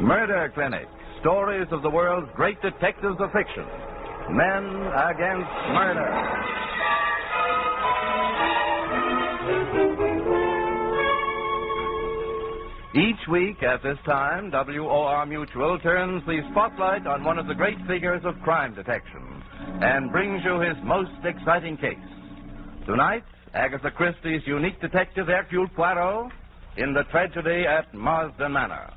Murder Clinic. Stories of the world's great detectives of fiction. Men Against Murder. Each week at this time, WOR Mutual turns the spotlight on one of the great figures of crime detection and brings you his most exciting case. Tonight, Agatha Christie's unique detective Hercule Poirot in the tragedy at Marsden Manor.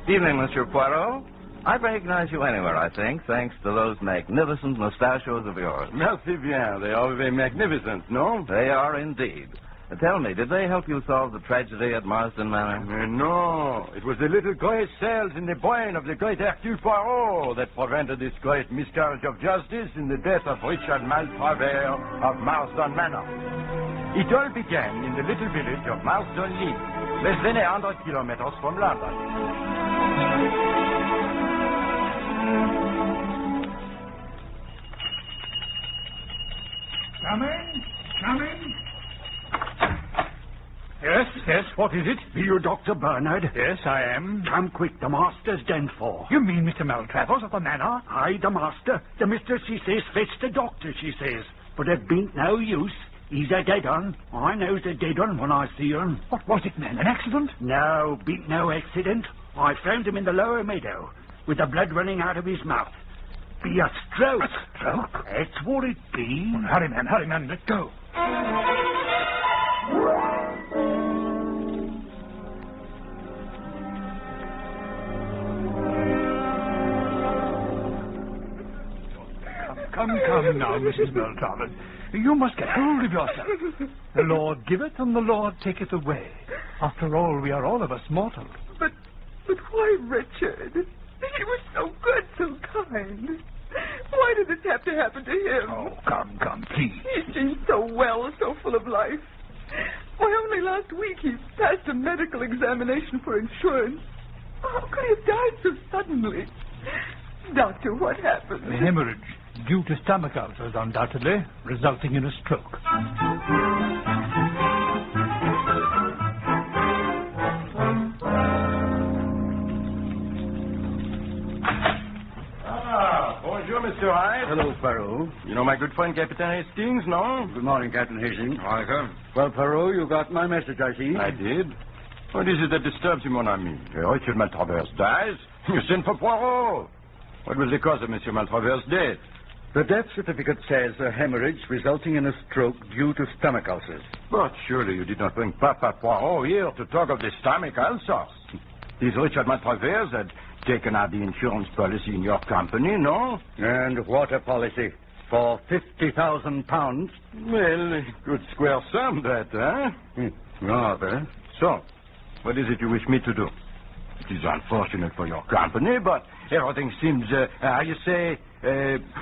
Evening, Monsieur Poirot. I recognize you anywhere, I think, thanks to those magnificent mustachios of yours. Merci bien. They are very magnificent, no? They are indeed. Tell me, did they help you solve the tragedy at Marsden Manor? No. It was the little gray cells in the brain of the great Hercule Poirot that prevented this great miscarriage of justice in the death of Richard Maltravers of Marsden Manor. It all began in the little village of Marsden Lee, less than 100 kilometers from London. Coming. Yes, what is it? Be you Dr. Bernard? Yes, I am. Come quick, the master's done for. You mean Mr. Maltravers of the Manor? Aye, the master. The mistress, she says, fetch the doctor, she says. But it bean't no use. He's a dead un. I knows a dead un when I see un. What was it, man? An accident? No, bean't no accident. I found him in the lower meadow, with the blood running out of his mouth. Be a stroke. A stroke? That's what it be. Well, hurry, man, let's go. Come now, Mrs. Maltravers. You must get hold of yourself. The Lord giveth and the Lord taketh away. After all, we are all of us mortal. But why Richard? He was so good, so kind. Why did this have to happen to him? Oh, come, please. He seemed so well, so full of life. Why, only last week he passed a medical examination for insurance. How could he have died so suddenly? Doctor, what happened? A hemorrhage due to stomach ulcers, undoubtedly, resulting in a stroke. Bonjour, Mr. Hyde. Hello, Poirot. You know my good friend Captain Hastings, no? Good morning, Captain Hastings. Welcome. Well, Poirot, you got my message, I see. I did. What is it that disturbs you, mon ami? Richard Maltravers dies? You sent for Poirot. What was the cause of Monsieur Maltravers' death? The death certificate says a hemorrhage resulting in a stroke due to stomach ulcers. But surely you did not bring Papa Poirot here to talk of the stomach ulcers. This Richard Maltravers had taken out the insurance policy in your company, no? And what a policy. For £50,000. Well, good square sum, that, huh? Rather. So, what is it you wish me to do? It is unfortunate for your company, but everything seems,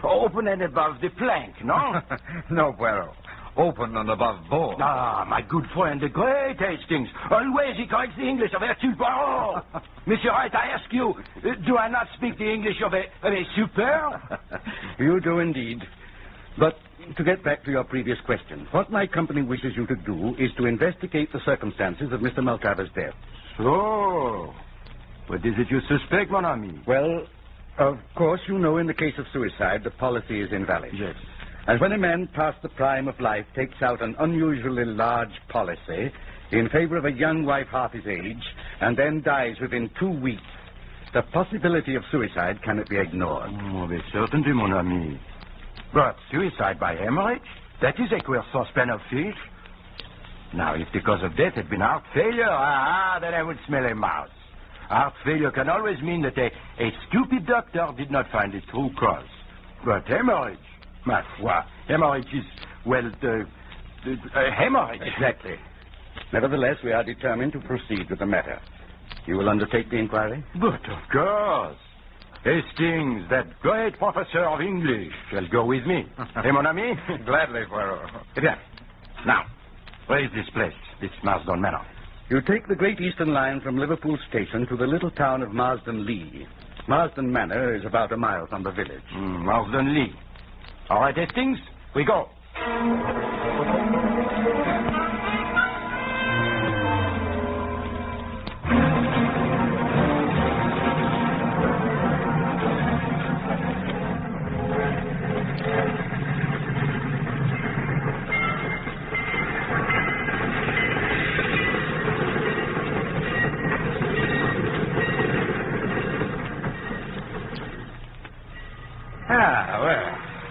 open and above the plank, no? No, Poirot. Open and above board. Ah, my good friend, the great Hastings. Always he corrects the English of Hercule Poirot. Monsieur Wright, I ask you, do I not speak the English of a super? You do indeed. But to get back to your previous question, what my company wishes you to do is to investigate the circumstances of Mr. Maltravers' death. So, what is it you suspect, mon ami? Well, of course, you know in the case of suicide, the policy is invalid. Yes. And when a man past the prime of life takes out an unusually large policy in favor of a young wife half his age and then dies within 2 weeks, the possibility of suicide cannot be ignored. Oh, with certainty, mon ami. But suicide by hemorrhage? That is a queer suspense of fish. Now, if the cause of death had been heart failure, then I would smell a mouse. Heart failure can always mean that a stupid doctor did not find the true cause. But hemorrhage, ma foi, hemorrhage is, well, hemorrhage. Exactly. Nevertheless, we are determined to proceed with the matter. You will undertake the inquiry? But of course. Hastings, that great professor of English, shall go with me. Hey, mon ami? Gladly, Poirot. Bien. Now, where is this place, this Marsden Manor? You take the Great Eastern Line from Liverpool Station to the little town of Marsden Lee. Marsden Manor is about a mile from the village. Marsden Lee. All right, Hastings. We go.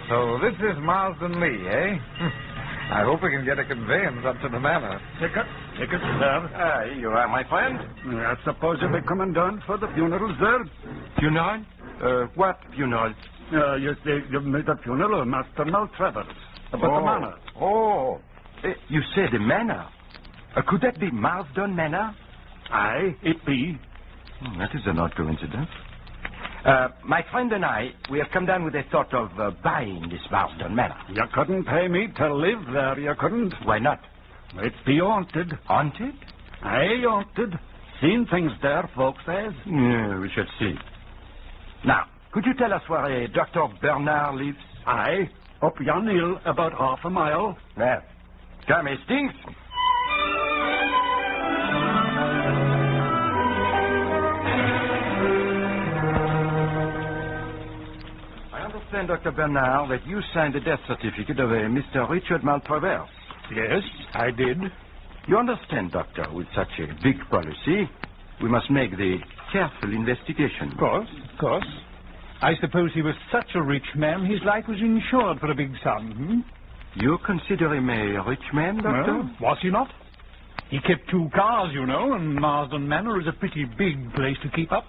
So this is Marsden Lee, eh? I hope we can get a conveyance up to the Manor. Ticket, sir. You are my friend? I suppose you'll be coming down for the funeral, sir? Funeral? What funeral? You see, you've made a funeral of Master Maltrevor's. About the Manor. Oh. You said the Manor? Could that be Marsden Manor? Aye, it be. That is an odd coincidence. My friend and I, we have come down with a thought of buying this Marsden Manor. You couldn't pay me to live there, you couldn't. Why not? It be haunted. Haunted? Aye, haunted. Seen things there, folks says. Yeah, we should see. Now, could you tell us where a Dr. Bernard lives? Aye, up yon hill, about half a mile. Well, come, Hastings. I understand, Dr. Bernard, that you signed the death certificate of a Mr. Richard Maltrevor's. Yes, I did. You understand, Doctor, with such a big policy, we must make the careful investigation. Of course. I suppose he was such a rich man, his life was insured for a big sum, You consider him a rich man, Doctor? Well, was he not? He kept 2 cars, you know, and Marsden Manor is a pretty big place to keep up.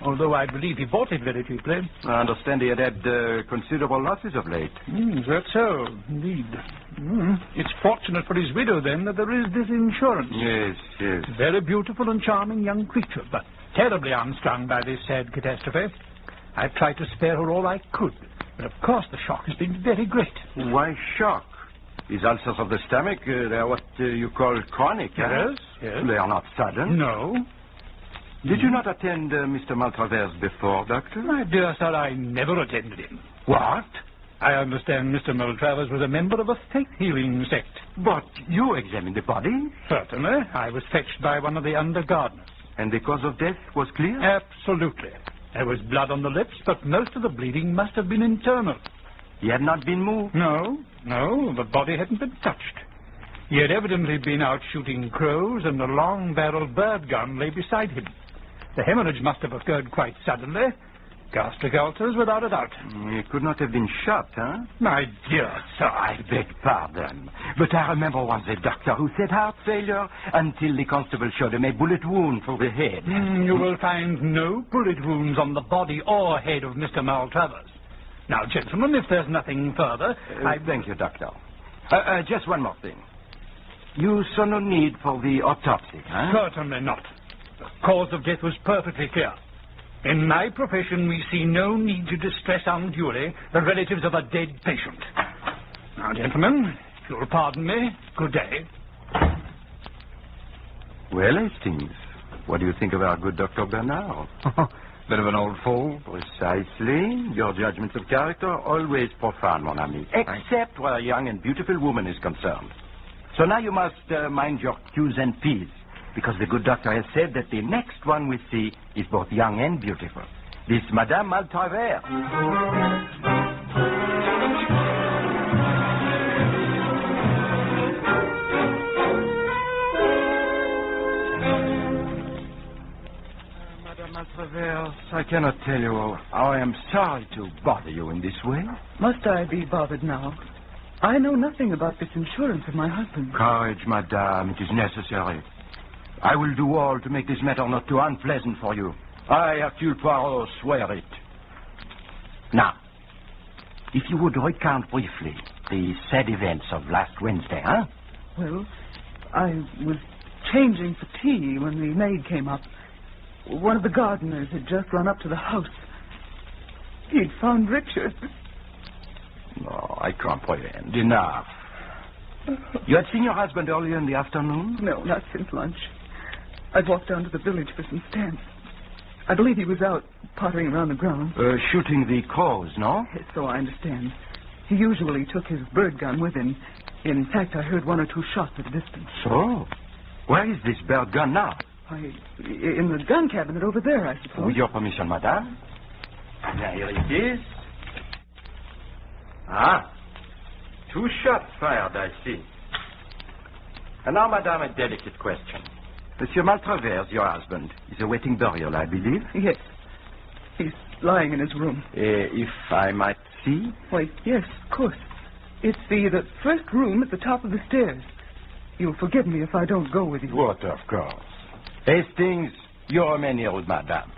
Although I believe he bought it very cheaply. I understand he had considerable losses of late. That's so, indeed. It's fortunate for his widow, then, that there is this insurance. Yes. Very beautiful and charming young creature, but terribly unstrung by this sad catastrophe. I've tried to spare her all I could, but of course the shock has been very great. Why shock? His ulcers of the stomach, they're what you call chronic, huh? Yes. They are not sudden. No. Did you not attend Mr. Maltrevor's before, Doctor? My dear sir, I never attended him. What? I understand Mr. Maltrevor's was a member of a faith-healing sect. But you examined the body? Certainly. I was fetched by one of the under-gardeners. And the cause of death was clear? Absolutely. There was blood on the lips, but most of the bleeding must have been internal. He had not been moved? No, the body hadn't been touched. He had evidently been out shooting crows, and a long-barreled bird gun lay beside him. The hemorrhage must have occurred quite suddenly. Gastric ulcers, without a doubt. He could not have been shot, huh? My dear sir, I beg pardon. But I remember once a doctor who said heart failure until the constable showed him a bullet wound through the head. You will find no bullet wounds on the body or head of Mr. Maltrevor's. Now, gentlemen, if there's nothing further, Thank you, Doctor. Just one more thing. You saw no need for the autopsy, huh? Certainly not. The cause of death was perfectly clear. In my profession, we see no need to distress unduly the relatives of a dead patient. Now, gentlemen, if you'll pardon me, good day. Well, Hastings, what do you think of our good Dr. Bernard? Bit of an old fool. Precisely. Your judgments of character are always profound, mon ami, except where a young and beautiful woman is concerned. So now you must mind your Q's and P's, because the good doctor has said that the next one we see is both young and beautiful. This Madame Maltrever. Madame Maltrever, I cannot tell you how I am sorry to bother you in this way. Must I be bothered now? I know nothing about this insurance of my husband. Courage, madame, it is necessary. I will do all to make this matter not too unpleasant for you. I, Hercule Poirot, swear it. Now, if you would recount briefly the sad events of last Wednesday, huh? Well, I was changing for tea when the maid came up. One of the gardeners had just run up to the house. He'd found Richard. Oh, I comprehend. Enough. You had seen your husband earlier in the afternoon? No, not since lunch. I'd walked down to the village for some stamps. I believe he was out pottering around the grounds. Shooting the crows, no? Yes, so I understand. He usually took his bird gun with him. In fact, I heard one or two shots at a distance. So? Where is this bird gun now? In the gun cabinet over there, I suppose. With your permission, madame. Now, here it is. Ah. 2 shots fired, I see. And now, madame, a delicate question. Monsieur Maltravers, your husband, is awaiting burial, I believe? Yes. He's lying in his room. If I might see? Why, yes, of course. It's the first room at the top of the stairs. You'll forgive me if I don't go with you. What, of course. Hastings, you remain here with madame.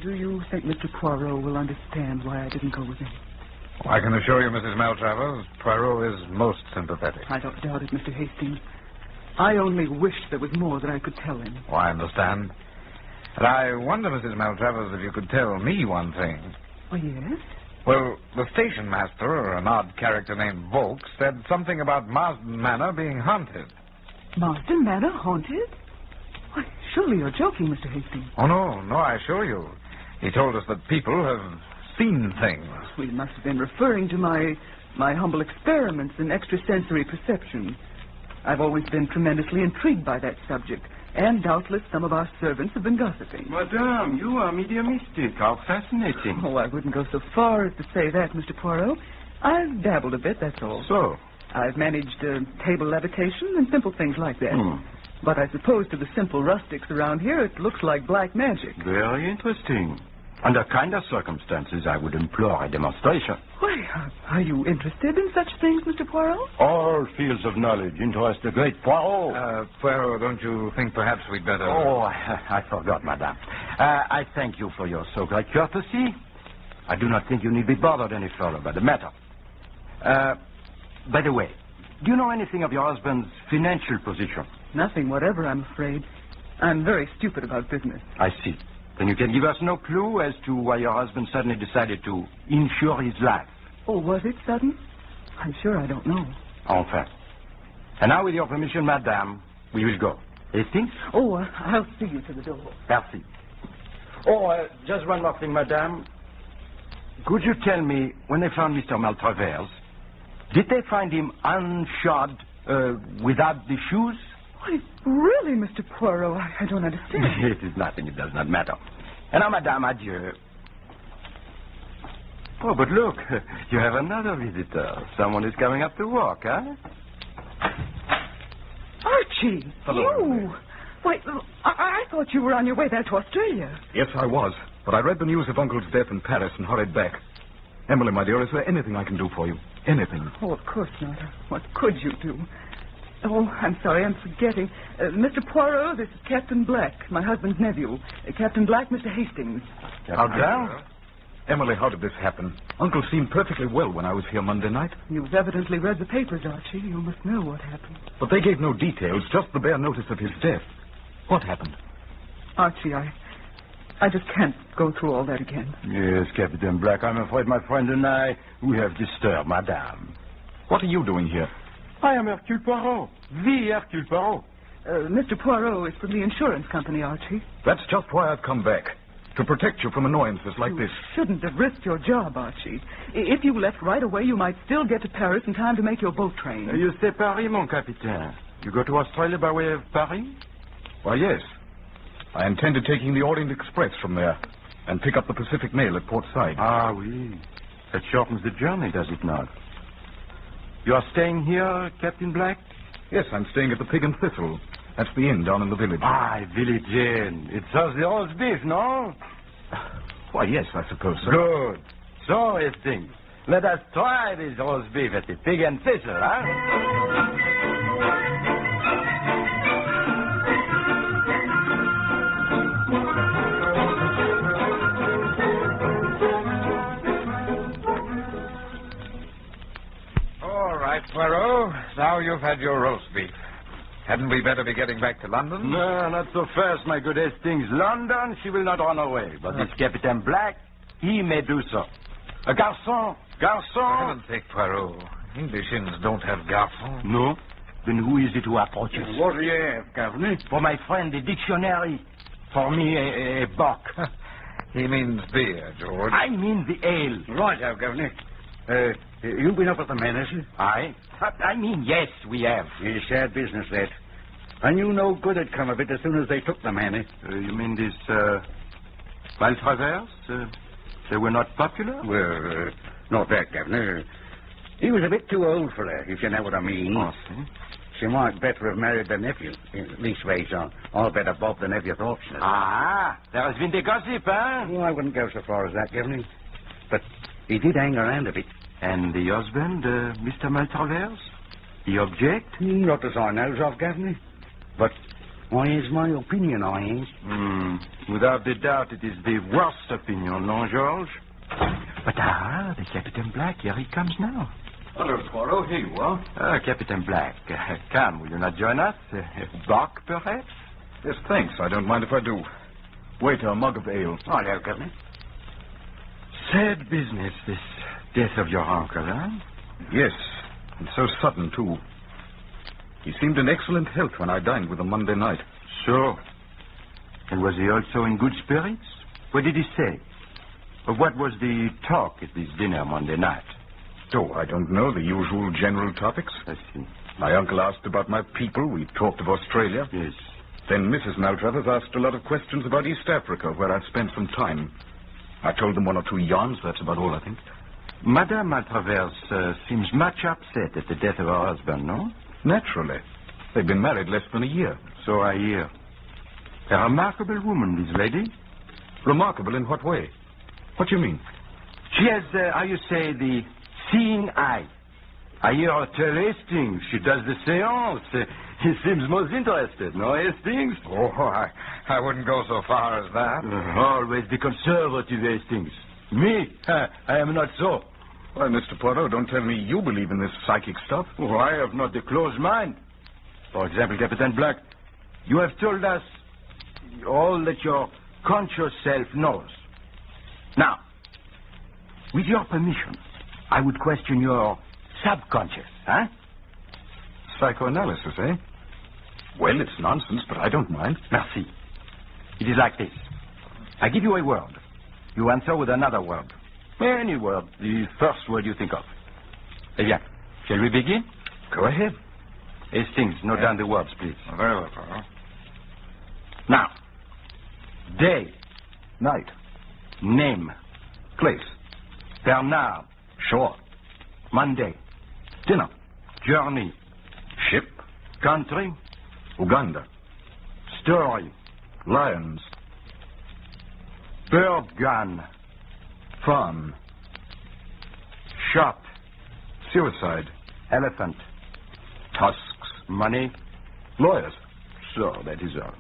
Do you think Mr. Poirot will understand why I didn't go with him? I can assure you, Mrs. Maltravers, Poirot is most sympathetic. I don't doubt it, Mr. Hastings. I only wish there was more that I could tell him. Oh, I understand. But I wonder, Mrs. Maltravers, if you could tell me one thing. Oh, yes? Well, the station master, an odd character named Volk, said something about Marsden Manor being haunted. Marsden Manor haunted? Why, surely you're joking, Mr. Hastings. Oh, no, I assure you. He told us that people have seen things. We must have been referring to my humble experiments in extrasensory perception. I've always been tremendously intrigued by that subject, and doubtless some of our servants have been gossiping. Madame, you are mediumistic. How fascinating. Oh, I wouldn't go so far as to say that, Mr. Poirot. I've dabbled a bit, that's all. So? I've managed table levitation and simple things like that. But I suppose to the simple rustics around here, it looks like black magic. Very interesting. Under kinder circumstances, I would implore a demonstration. Why, are you interested in such things, Mr. Poirot? All fields of knowledge interest the great Poirot. Poirot, don't you think perhaps we'd better... Oh, I forgot, madame. I thank you for your so great courtesy. I do not think you need be bothered any further by the matter. By the way, do you know anything of your husband's financial position? Nothing whatever, I'm afraid. I'm very stupid about business. I see. Then you can give us no clue as to why your husband suddenly decided to insure his life. Oh, was it sudden? I'm sure I don't know. Enfin. And now, with your permission, madame, we will go. Hastings? Oh, I'll see you to the door. Merci. Oh, just one more thing, madame. Could you tell me, when they found Mr. Maltravers, did they find him unshod, without the shoes? Why, really, Mr. Poirot, I don't understand. It is nothing. It does not matter. And now, madame, adieu. Oh, but look, you have another visitor. Someone is coming up to walk, huh? Archie! Hello. You! Why, I thought you were on your way back to Australia. Yes, I was. But I read the news of Uncle's death in Paris and hurried back. Emily, my dear, is there anything I can do for you? Anything? Oh, of course not. What could you do? Oh, I'm sorry, I'm forgetting. Mr. Poirot, this is Captain Black, my husband's nephew. Captain Black, Mr. Hastings. How down? Emily, how did this happen? Uncle seemed perfectly well when I was here Monday night. You've evidently read the papers, Archie. You must know what happened. But they gave no details, just the bare notice of his death. What happened? Archie, I just can't go through all that again. Yes, Captain Black, I'm afraid my friend and I, we have disturbed madame. What are you doing here? I am Hercule Poirot, the Hercule Poirot. Mr. Poirot is from the insurance company, Archie. That's just why I've come back. To protect you from annoyances like this. You shouldn't have risked your job, Archie. If you left right away, you might still get to Paris in time to make your boat train. You say Paris, mon capitaine. You go to Australia by way of Paris? Why, yes. I intended taking the Orient Express from there and pick up the Pacific Mail at Port Said. Ah, oui. That shortens the journey, does it not? You are staying here, Captain Black? Yes, I'm staying at the Pig and Thistle. That's the inn down in the village. Ah, village inn. It serves the roast beef, no? Why, yes, I suppose so. Good. So, Hastings, let us try this roast beef at the Pig and Thistle, huh? Poirot, now you've had your roast beef. Hadn't we better be getting back to London? No, not so fast, my good Hastings. London, she will not run away. But this Captain Black, he may do so. A garçon, garçon. For heaven's sake, Poirot. English inns don't have garçons. No? Then who is it who approaches? What do you have, Governor? For my friend, the dictionary. For me, a bock. He means beer, George. I mean the ale. Right, Governor. You've been up at the Manor, sir? I mean, yes, we have. It's sad business, that. I knew no good had come of it as soon as they took the Manor. You mean this, Maltravers? They were not popular? Well, not that, Governor. He was a bit too old for her, if you know what I mean. Oh, see? She might better have married the nephew. Leastways, I'll better Bob the nephew thought so. Ah, there has been the gossip, huh? Well, I wouldn't go so far as that, Governor. But he did hang around a bit. And the husband, Mr. Maltravers? The object? Not as I knows of, Governor. But why is my opinion, I is. Without a doubt, it is the worst opinion, no, George? But the Captain Black, here he comes now. Hello, Poirot. Here you are. Captain Black, come, will you not join us? Bark, perhaps? Yes, thanks. I don't mind if I do. Waiter, a mug of ale. Oh, hello, Governor. Sad business, this death of your uncle, huh? Yes, and so sudden, too. He seemed in excellent health when I dined with him Monday night. So? And was he also in good spirits? What did he say? Or what was the talk at this dinner Monday night? Oh, I don't know. The usual general topics. I see. My uncle asked about my people. We talked of Australia. Yes. Then Mrs. Maltravers asked a lot of questions about East Africa, where I'd spent some time. I told them one or two yarns. That's about all, I think. Madame Maltravers seems much upset at the death of her husband, no? Naturally. They've been married less than a year. So I hear. A remarkable woman, this lady. Remarkable in what way? What do you mean? She has, how you say, the seeing eye. I hear her tell Hastings. She does the seance. He seems most interested, no, Hastings? Oh, I wouldn't go so far as that. Always the conservative Hastings. Me? I am not so. Why, Mr. Poirot, don't tell me you believe in this psychic stuff. Oh, I have not the closed mind. For example, Captain Black, you have told us all that your conscious self knows. Now, with your permission, I would question your subconscious, huh? Psychoanalysis, eh? Well, it's nonsense, but I don't mind. Merci. It is like this. I give you a word. You answer with another word. Any word. The first word you think of. Eh bien, shall we begin? Go ahead. Hastings, note down the words, please. Very well, Poirot. Now, day, Night. name, Place. Bernard, Shore. Monday, Dinner. journey, Ship. country, Uganda. story, Lions. bird gun, Farm. shot, Suicide. elephant, Tusks. money. Lawyers. So, that is all.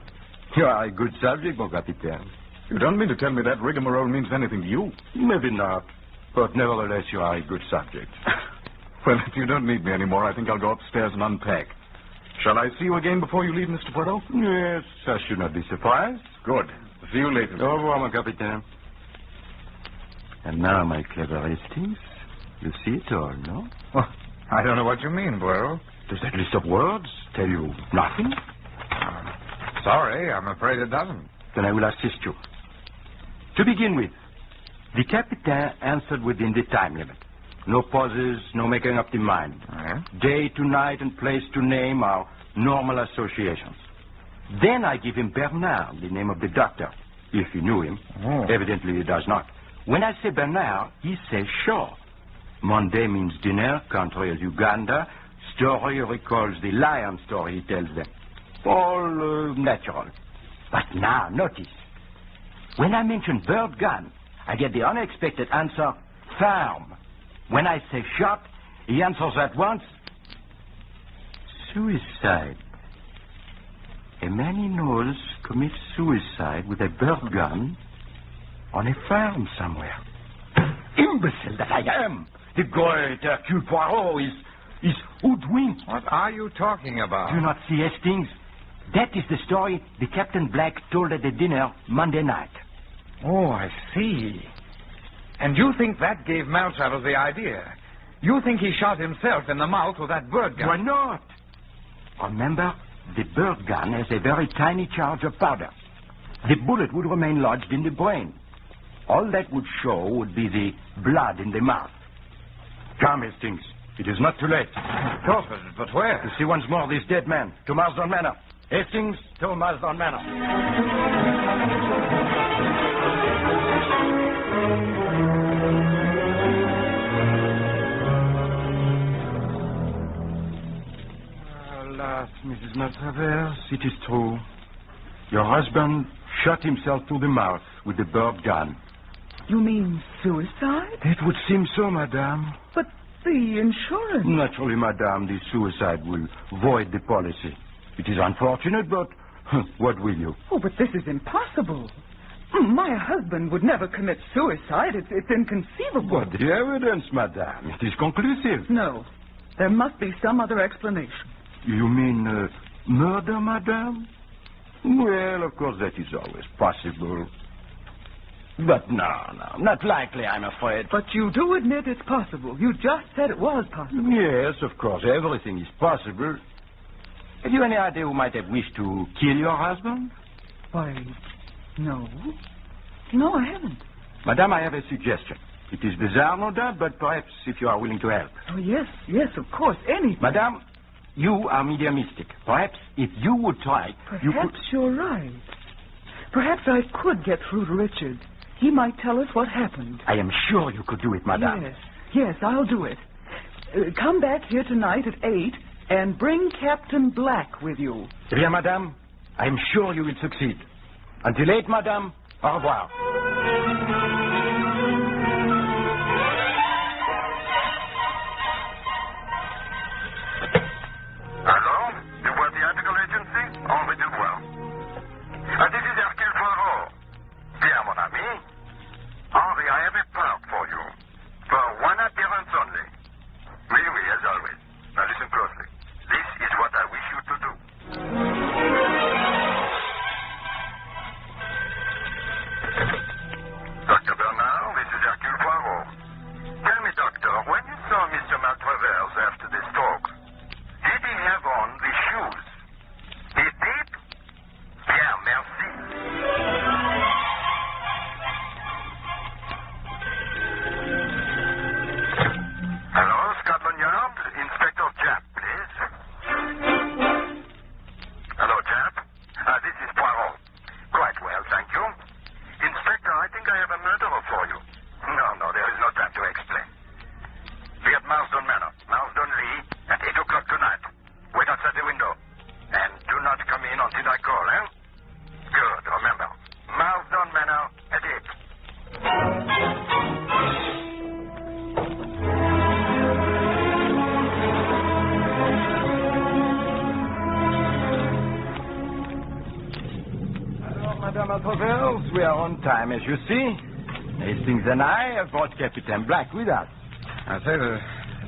You are a good subject, mon capitaine. You don't mean to tell me that rigmarole means anything to you? Maybe not, but nevertheless you are a good subject. Well, if you don't need me anymore, I think I'll go upstairs and unpack. Shall I see you again before you leave, Mr. Poirot? Yes, I should not be surprised. Good. See you later. Au revoir, mon capitaine. And now, my clever Hastings, you see it all, no? Well, I don't know what you mean, Poirot. Does that list of words tell you nothing? Sorry, I'm afraid it doesn't. Then I will assist you. To begin with, the Capitaine answered within the time limit. No pauses, no making up the mind. Yeah? Day to night and place to name are normal associations. Then I give him Bernard, the name of the doctor, if he knew him. Oh. Evidently he does not. When I say Bernard, he says shore. Monday means dinner, country is Uganda. Story recalls the lion story he tells them. All natural. But now, notice. When I mention bird gun, I get the unexpected answer, farm. When I say shot, he answers at once, suicide. A man he knows commits suicide with a bird gun on a farm somewhere. Imbecile that I am! The great Hercule Poirot is hoodwinked. What are you talking about? Do you not see Hastings? That is the story the Captain Black told at the dinner Monday night. Oh, I see. And you think that gave Maltravers the idea? You think he shot himself in the mouth with that bird gun? Why not? Remember, the bird gun has a very tiny charge of powder. The bullet would remain lodged in the brain. All that would show would be the blood in the mouth. Come, Hastings. It is not too late. Of course, but where? To see once more this dead man. To Marsden Manor. Hastings, to Marsden Manor. Alas, Mrs. Maltravers, it is true. Your husband shot himself through the mouth with the bird gun. You mean suicide? It would seem so, madame. But the insurance... Naturally, madame, the suicide will void the policy. It is unfortunate, but what will you? Oh, but this is impossible. My husband would never commit suicide. It's inconceivable. But the evidence, madame, it is conclusive. No. There must be some other explanation. You mean murder, madame? Well, of course, that is always possible. But no, not likely, I'm afraid. But you do admit it's possible. You just said it was possible. Yes, of course, everything is possible. Have you any idea who might have wished to kill your husband? Why, no. No, I haven't. Madame, I have a suggestion. It is bizarre, no doubt, but perhaps if you are willing to help. Oh, yes, of course, anything. Madame, you are mediumistic. Perhaps if you would try, you could... Perhaps you're right. Perhaps I could get through to Richard. He might tell us what happened. I am sure you could do it, madame. Yes, I'll do it. Come back here tonight at 8 and bring Captain Black with you. Bien, madame. I am sure you will succeed. Until 8, madame. Au revoir. Hello? You were the article agency? Oh, we did well. This is Hercule Poirot. Dear mon ami. Henri, I have a part for you. For one appearance only. Oui, as always. Now listen closely. This is what I wish you to do. Dr. Bernard, this is Hercule Poirot. Tell me, doctor, when you saw Mr. Maltravers after the stroke, did he have on the shoes? He did? Bien, merci. Hello, Scotland Yard. Inspector Japp, please. Hello, Japp. This is Poirot. Quite well, thank you. Inspector, I think I have a murderer for you. No, there is no time to explain. Be at Marsden Manor, Marsden Lee, at 8 o'clock tonight. Wait outside the window. And do not come in until I call, eh? Good, remember. Marsden Manor at 8. Madame Maltravers, we are on time, as you see. Hastings and I have brought Captain Black with us. I say there's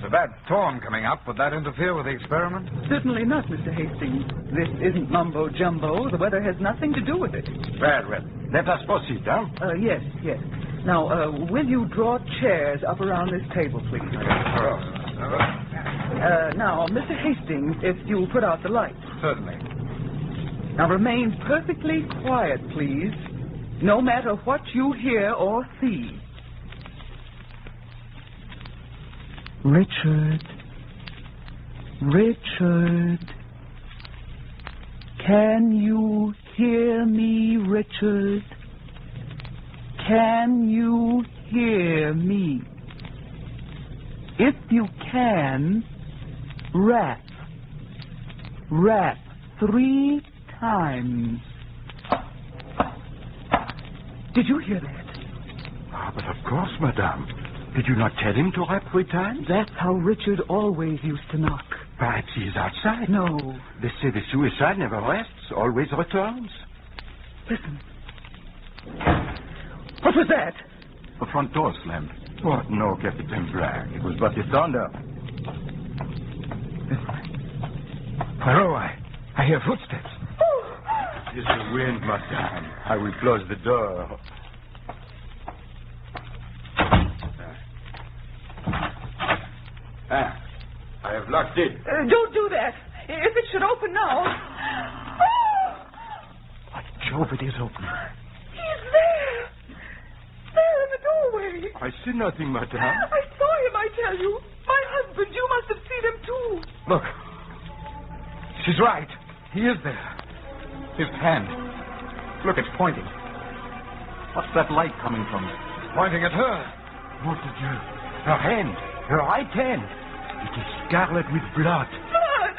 a bad storm coming up. Would that interfere with the experiment? Certainly not, Mr. Hastings. This isn't mumbo-jumbo. The weather has nothing to do with it. Well, let us proceed, huh? Yes. Now, will you draw chairs up around this table, please? Now, Mr. Hastings, if you'll put out the light. Certainly. Now, remain perfectly quiet, please, no matter what you hear or see. Richard. Can you hear me, Richard? Can you hear me? If you can, rap. Rap 3 times. Did you hear that? Ah, but of course, madame. Did you not tell him to rap 3 times? That's how Richard always used to knock. Perhaps he is outside. No. They say the suicide never rests, always returns. Listen. What was that? The front door slammed. What? No, Captain Black. It was but the thunder. Poirot, I hear footsteps. It is the wind, madame. I will close the door. I have locked it. Don't do that. If it should open now. By Jove, it is open. He's there. There in the doorway. I see nothing, madame. I saw him, I tell you. Look. She's right. He is there. His hand. Look, it's pointing. What's that light coming from? It's pointing at her. What did you... Her hand. Her right hand. It is scarlet with blood. Blood!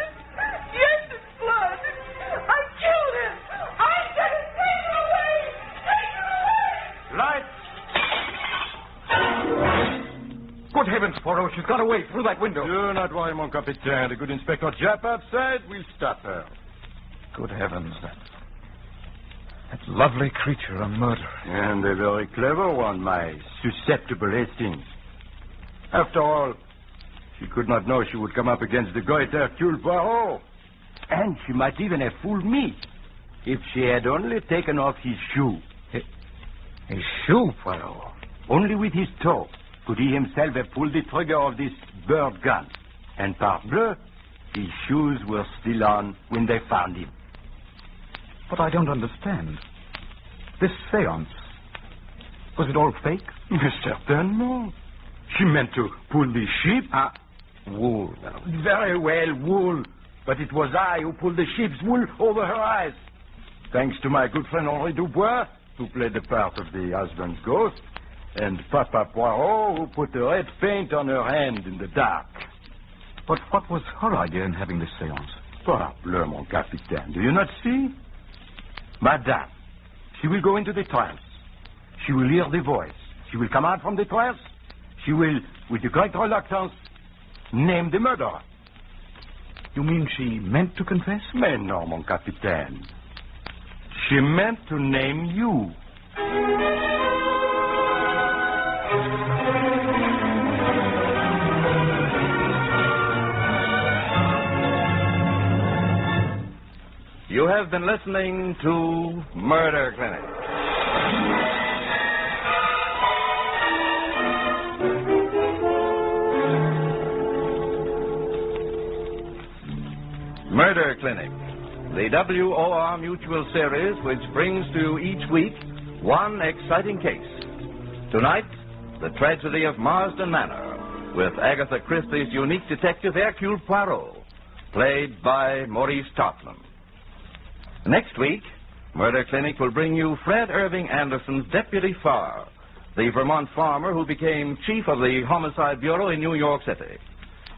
Yes, it's blood! I killed him! I said it! Take her away! Take her away! Light! Good heavens, Poirot, she's got away through that window. Do not worry, mon capitaine. The good Inspector Japp outside will stop her. Good heavens, that lovely creature, a murderer. And a very clever one, my susceptible Hastings. After all, she could not know she would come up against the great Hercule Poirot. And she might even have fooled me if she had only taken off his shoe. His shoe, Poirot? Only with his toe could he himself have pulled the trigger of this bird gun. And parbleu, his shoes were still on when they found him. But I don't understand. This seance, was it all fake? Certainly. She meant to pull the sheep. Wool. Very well, wool. But it was I who pulled the sheep's wool over her eyes. Thanks to my good friend Henri Dubois, who played the part of the husband's ghost, and Papa Poirot, who put the red paint on her hand in the dark. But what was her idea in having this seance? Parbleu, mon capitaine. Do you not see? Madame, she will go into the trance. She will hear the voice. She will come out from the trance. She will, with a great reluctance, name the murderer. You mean she meant to confess? Mais non, mon capitaine. She meant to name you. You have been listening to Murder Clinic. Murder Clinic, the WOR Mutual series which brings to you each week one exciting case. Tonight, the tragedy of Marsden Manor, with Agatha Christie's unique detective Hercule Poirot, played by Maurice Tarplin. Next week, Murder Clinic will bring you Fred Irving Anderson's Deputy Farr, the Vermont farmer who became chief of the Homicide Bureau in New York City.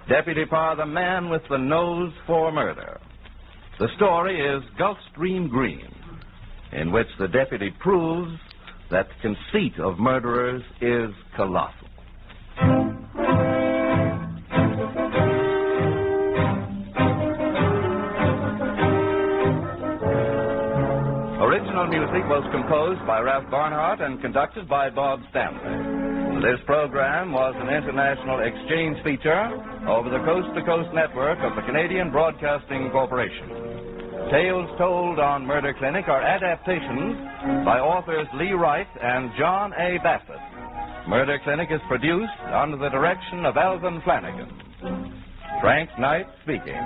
Deputy Farr, the man with the nose for murder. The story is Gulfstream Green, in which the deputy proves that the conceit of murderers is colossal. Original music was composed by Ralph Barnhart and conducted by Bob Stanley. This program was an international exchange feature over the coast-to-coast network of the Canadian Broadcasting Corporation. Tales told on Murder Clinic are adaptations by authors Lee Wright and John A. Bassett. Murder Clinic is produced under the direction of Alvin Flanagan. Frank Knight speaking.